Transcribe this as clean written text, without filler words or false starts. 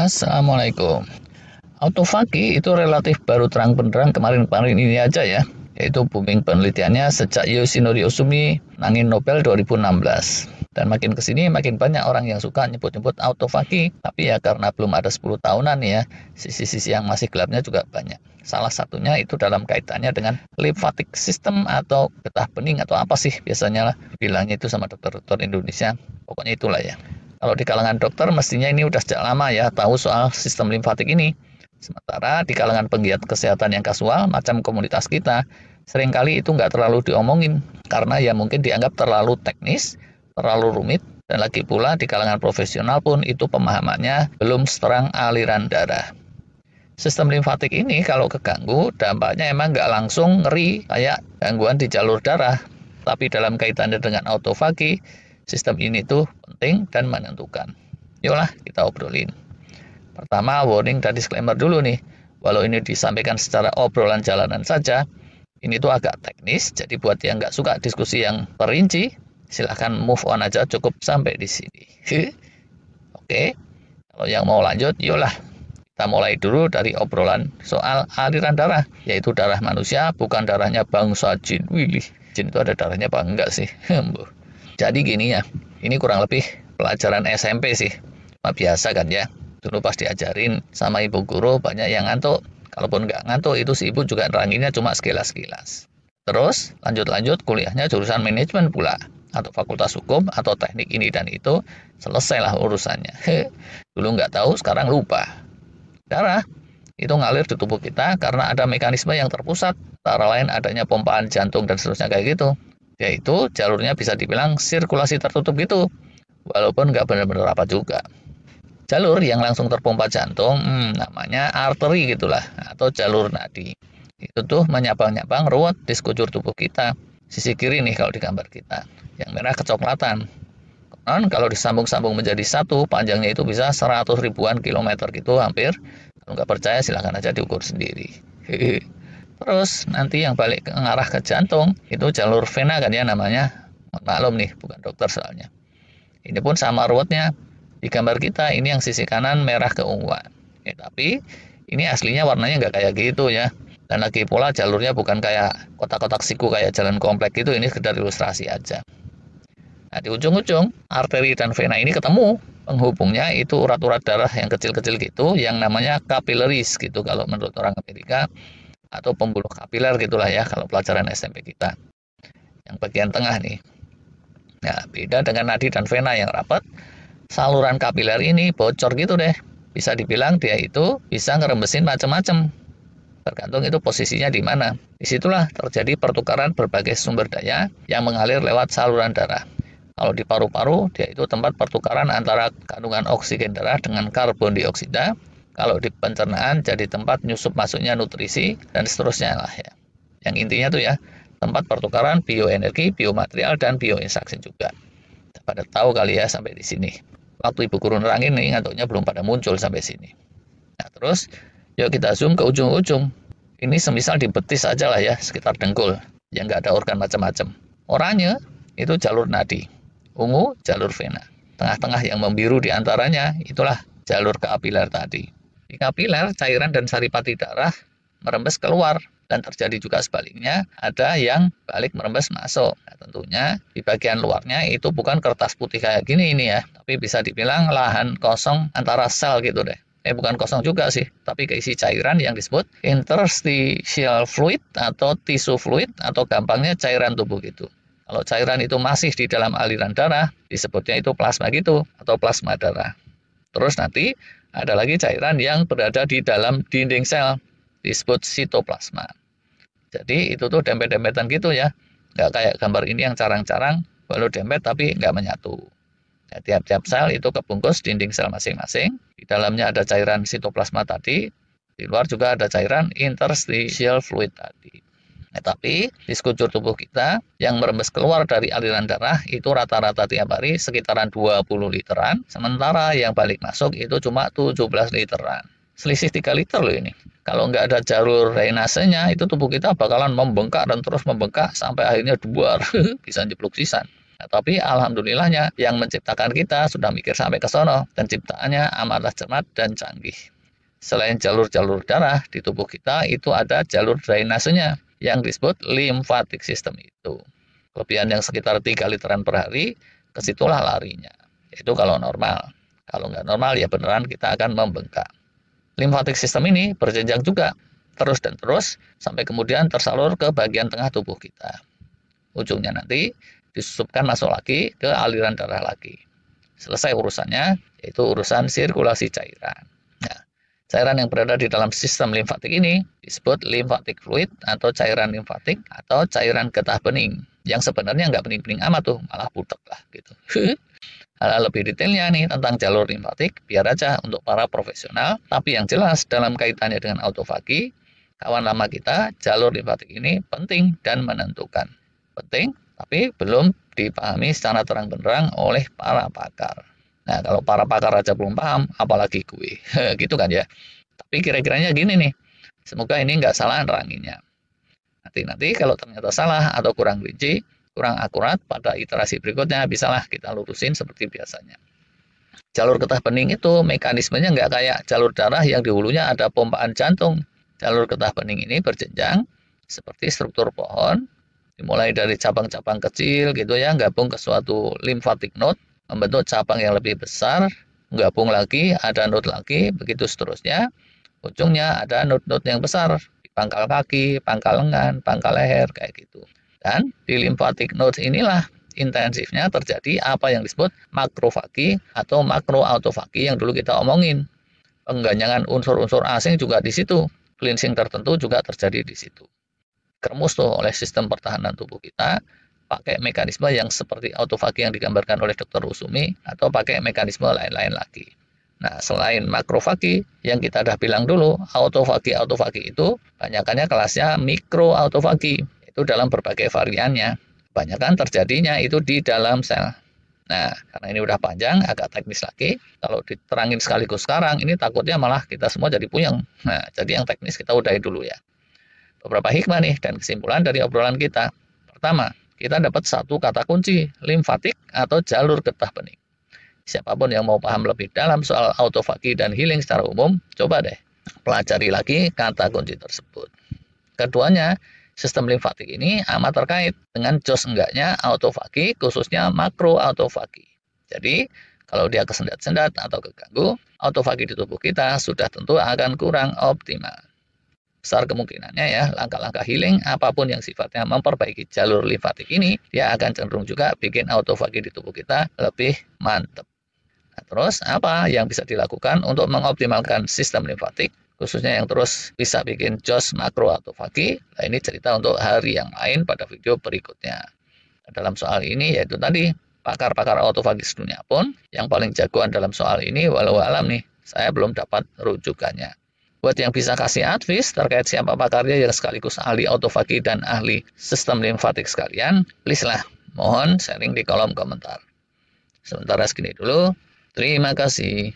Assalamualaikum. Autofagi itu relatif baru terang benderang kemarin-kemarin ini aja ya, yaitu booming penelitiannya sejak Yoshinori Ohsumi nangin Nobel 2016. Dan makin kesini makin banyak orang yang suka nyebut-nyebut autofagi, tapi ya karena belum ada 10 tahunan ya, sisi-sisi yang masih gelapnya juga banyak. Salah satunya itu dalam kaitannya dengan lymphatic system atau getah bening atau apa sih biasanya lah bilangnya itu sama dokter-dokter Indonesia. Pokoknya itulah ya. Kalau di kalangan dokter mestinya ini udah sejak lama ya tahu soal sistem limfatik ini. Sementara di kalangan penggiat kesehatan yang kasual macam komunitas kita, seringkali itu nggak terlalu diomongin karena ya mungkin dianggap terlalu teknis, terlalu rumit, dan lagi pula di kalangan profesional pun itu pemahamannya belum seterang aliran darah. Sistem limfatik ini kalau keganggu, dampaknya emang nggak langsung ngeri kayak gangguan di jalur darah. Tapi dalam kaitannya dengan autofagi, sistem ini tuh penting dan menentukan. Yuklah kita obrolin. Pertama, warning dan disclaimer dulu nih. Walau ini disampaikan secara obrolan jalanan saja, ini tuh agak teknis, jadi buat yang nggak suka diskusi yang perinci, silahkan move on aja, cukup sampai di sini. Oke, kalau yang mau lanjut, yuklah. Kita mulai dulu dari obrolan soal aliran darah, yaitu darah manusia, bukan darahnya bangsa jin. Wih, jin itu ada darahnya apa enggak sih? Jadi gini ya, ini kurang lebih pelajaran SMP sih. Biasa kan ya, dulu pas diajarin sama ibu guru banyak yang ngantuk. Kalaupun nggak ngantuk, itu si ibu juga neranginnya cuma sekilas-sekilas. Terus lanjut-lanjut kuliahnya jurusan manajemen pula, atau fakultas hukum, atau teknik ini dan itu, selesailah urusannya. Dulu nggak tahu, sekarang lupa. Darah itu ngalir di tubuh kita karena ada mekanisme yang terpusat, antara lain adanya pompaan jantung dan seterusnya kayak gitu. Yaitu jalurnya bisa dibilang sirkulasi tertutup gitu, walaupun nggak benar-benar apa juga. Jalur yang langsung terpompa jantung, namanya arteri gitulah, atau jalur nadi. Itu tuh menyabang-nyabang ruwet di sekujur tubuh kita. Sisi kiri nih kalau di gambar kita, yang merah kecoklatan. Konon kalau disambung-sambung menjadi satu, panjangnya itu bisa 100 ribuan kilometer gitu hampir. Kalau nggak percaya silahkan aja diukur sendiri. Terus nanti yang balik ke ngarah ke jantung, itu jalur vena kan ya namanya. Maklum nih, bukan dokter soalnya. Ini pun sama ruwetnya. Di gambar kita ini yang sisi kanan merah keunguan. Tapi ini aslinya warnanya nggak kayak gitu ya. Dan lagi pula jalurnya bukan kayak kotak-kotak siku kayak jalan komplek gitu, ini sekedar ilustrasi aja. Nah di ujung-ujung arteri dan vena ini ketemu. Penghubungnya itu urat-urat darah yang kecil-kecil gitu, yang namanya capillaries gitu kalau menurut orang Amerika. Atau pembuluh kapiler gitulah ya kalau pelajaran SMP kita. Yang bagian tengah nih. Nah, beda dengan nadi dan vena yang rapat, saluran kapiler ini bocor gitu deh. Bisa dibilang dia itu bisa ngerembesin macam-macam. Tergantung itu posisinya di mana. Disitulah terjadi pertukaran berbagai sumber daya yang mengalir lewat saluran darah. Kalau di paru-paru, dia itu tempat pertukaran antara kandungan oksigen darah dengan karbon dioksida. Kalau di pencernaan jadi tempat nyusup masuknya nutrisi dan seterusnya lah ya. Yang intinya tuh ya, tempat pertukaran bioenergi, biomaterial, dan bioinstruksi juga. Pada tahu kali ya sampai di sini. Waktu ibu guru nerangin nih, ngantuknya belum pada muncul sampai sini. Nah terus, yuk kita zoom ke ujung-ujung. Ini semisal di betis aja lah ya, sekitar dengkul, yang nggak ada organ macam-macam. Oranye itu jalur nadi, ungu jalur vena. Tengah-tengah yang membiru di antaranya, itulah jalur kapiler tadi. Di kapiler, cairan dan saripati darah merembes keluar, dan terjadi juga sebaliknya, ada yang balik merembes masuk. Nah, tentunya di bagian luarnya itu bukan kertas putih kayak gini ini ya, tapi bisa dibilang lahan kosong antara sel gitu deh. Bukan kosong juga sih, tapi keisi cairan yang disebut interstitial fluid atau tissue fluid atau gampangnya cairan tubuh gitu. Kalau cairan itu masih di dalam aliran darah, disebutnya itu plasma gitu atau plasma darah. Terus nanti ada lagi cairan yang berada di dalam dinding sel, disebut sitoplasma. Jadi itu tuh dempet-dempetan gitu ya, nggak kayak gambar ini yang carang-carang, walau dempet tapi nggak menyatu. Nah, tiap-tiap sel itu kebungkus dinding sel masing-masing, di dalamnya ada cairan sitoplasma tadi, di luar juga ada cairan interstitial fluid tadi. Nah, tapi di sekujur tubuh kita yang merembes keluar dari aliran darah itu rata-rata tiap hari sekitaran 20 literan, sementara yang balik masuk itu cuma 17 literan. Selisih 3 liter loh ini. Kalau nggak ada jalur drainasenya, itu tubuh kita bakalan membengkak dan terus membengkak sampai akhirnya duar, bisa jeblok sisan. Nah, tapi alhamdulillahnya yang menciptakan kita sudah mikir sampai ke sono dan ciptaannya amatlah cermat dan canggih. Selain jalur-jalur darah di tubuh kita, itu ada jalur drainasenya yang disebut lymphatic system itu. Kelebihan yang sekitar 3 literan per hari, kesitulah larinya. Itu kalau normal. Kalau nggak normal ya beneran kita akan membengkak. Lymphatic system ini berjenjang juga, terus dan terus, sampai kemudian tersalur ke bagian tengah tubuh kita. Ujungnya nanti disusupkan masuk lagi ke aliran darah lagi. Selesai urusannya, yaitu urusan sirkulasi cairan. Nah, cairan yang berada di dalam sistem limfatik ini disebut lymphatic fluid atau cairan limfatik atau cairan getah bening. Yang sebenarnya nggak bening-bening amat tuh, malah butek lah gitu. Hal lebih detailnya nih tentang jalur limfatik, biar aja untuk para profesional. Tapi yang jelas dalam kaitannya dengan autofagi, kawan lama kita, jalur limfatik ini penting dan menentukan. Penting, tapi belum dipahami secara terang benderang oleh para pakar. Nah, kalau para pakar aja belum paham, apalagi gue. Gitu kan ya. Tapi kira-kiranya gini nih, semoga ini nggak salah neranginnya. Nanti kalau ternyata salah atau kurang rinci, kurang akurat, pada iterasi berikutnya bisalah kita lurusin seperti biasanya. Jalur getah bening itu mekanismenya nggak kayak jalur darah yang di hulunya ada pompaan jantung. Jalur getah bening ini berjenjang seperti struktur pohon, dimulai dari cabang-cabang kecil gitu ya, gabung ke suatu lymphatic node, membentuk cabang yang lebih besar, gabung lagi, ada node lagi, begitu seterusnya. Ujungnya ada node-node yang besar, di pangkal kaki, pangkal lengan, pangkal leher, kayak gitu. Dan di lymphatic nodes inilah intensifnya terjadi apa yang disebut makrofagi atau makroautofagi yang dulu kita omongin. Pengganyangan unsur-unsur asing juga di situ, cleansing tertentu juga terjadi di situ. Keremus tuh oleh sistem pertahanan tubuh kita, pakai mekanisme yang seperti autofagi yang digambarkan oleh Dr. Usumi, atau pakai mekanisme lain-lain lagi. Nah, selain makrofagi, yang kita udah bilang dulu, autofagi itu banyakannya kelasnya mikroautofagi, itu dalam berbagai variannya. Kebanyakan terjadinya itu di dalam sel. Nah, karena ini udah panjang, agak teknis lagi. Kalau diterangin sekaligus sekarang, ini takutnya malah kita semua jadi puyeng. Nah, jadi yang teknis kita udahin dulu ya. Beberapa hikmah nih dan kesimpulan dari obrolan kita. Pertama, kita dapat satu kata kunci, limfatik atau jalur getah bening. Siapapun yang mau paham lebih dalam soal autofagi dan healing secara umum, coba deh pelajari lagi kata kunci tersebut. Keduanya, sistem limfatik ini amat terkait dengan jos enggaknya autofagi, khususnya makroautofagi. Jadi, kalau dia kesendat-sendat atau keganggu, autofagi di tubuh kita sudah tentu akan kurang optimal. Besar kemungkinannya ya, langkah-langkah healing apapun yang sifatnya memperbaiki jalur limfatik ini, dia akan cenderung juga bikin autofagi di tubuh kita lebih mantap. Nah, terus apa yang bisa dilakukan untuk mengoptimalkan sistem limfatik, khususnya yang terus bisa bikin jos makroautofagi? Nah, ini cerita untuk hari yang lain pada video berikutnya. Nah, dalam soal ini yaitu tadi, pakar-pakar autofagi dunia pun yang paling jagoan dalam soal ini walau alam nih, saya belum dapat rujukannya. Buat yang bisa kasih advice terkait siapa pakarnya yang sekaligus ahli autofagi dan ahli sistem limfatik sekalian, please lah, mohon sharing di kolom komentar. Sementara segini dulu, terima kasih.